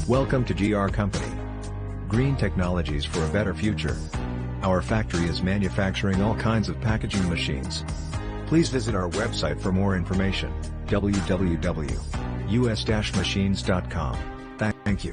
Welcome to GR Company. Green technologies for a better future. Our factory is manufacturing all kinds of packaging machines. Please visit our website for more information, www.us-machines.com. Thank you.